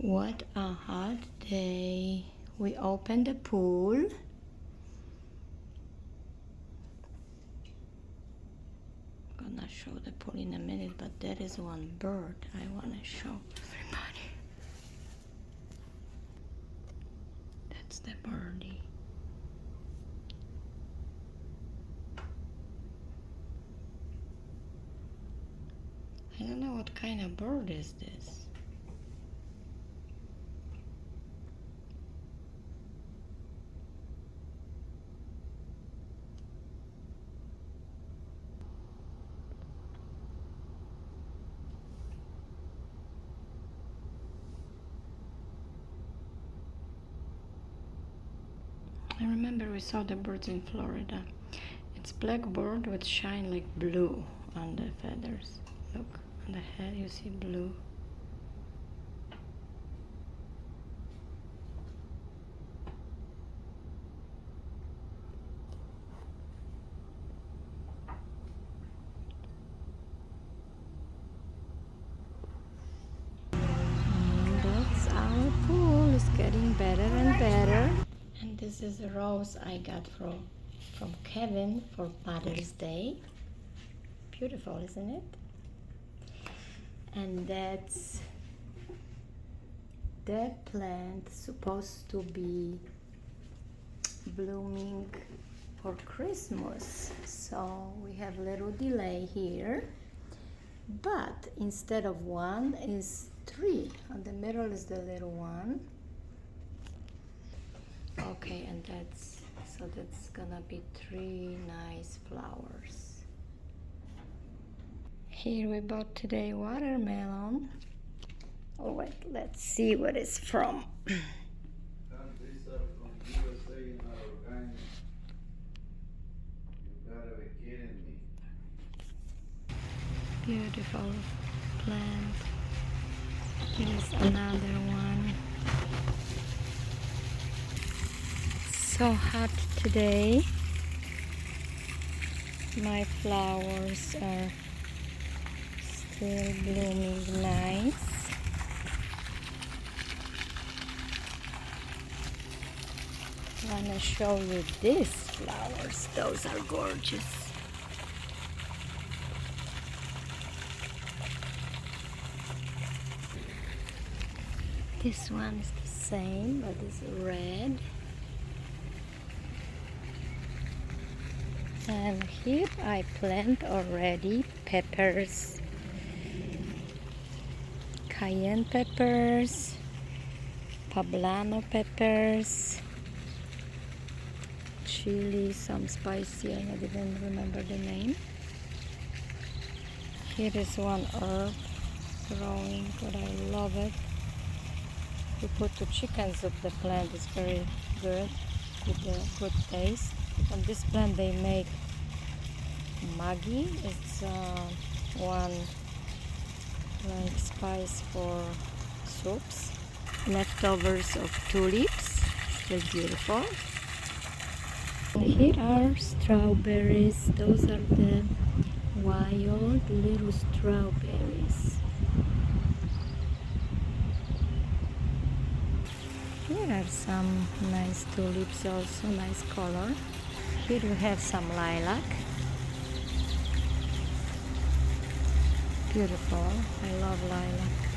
What a hot day. We opened the pool. I'm gonna show the pool in a minute, but there is one bird I wanna show everybody. That's the birdie. I don't know what kind of bird is this. I remember we saw the birds in Florida. It's blackbird with shine like blue on the feathers. Look, on the head you see blue. And that's our pool. It's getting better and better. And this is a rose I got from Kevin for Mother's Day. Beautiful, isn't it? And that's that plant supposed to be blooming for Christmas. So we have a little delay here. But instead of one is three. On the middle is the little one. Okay, and that's gonna be three nice flowers. Here we bought today watermelon. Oh wait, let's see what it's from. These are from USA and are organic. You gotta be kidding me. Beautiful plant. Here's another one. So hot today. My flowers are still blooming nice. I want to show you these flowers. Those are gorgeous. This one is the same, but it's red. And here I plant already peppers, cayenne peppers, poblano peppers, chili, some spicy, I didn't remember the name. Here is one herb growing, but I love it. We put to chicken soup, the plant is very good, with a good taste. On this plant they make Maggi. It's one like spice for soups. Leftovers of tulips. They're beautiful. And here are strawberries. Those are the wild little strawberries. Here are some nice tulips also, nice color. Here we have some lilac. Beautiful. I love lilac.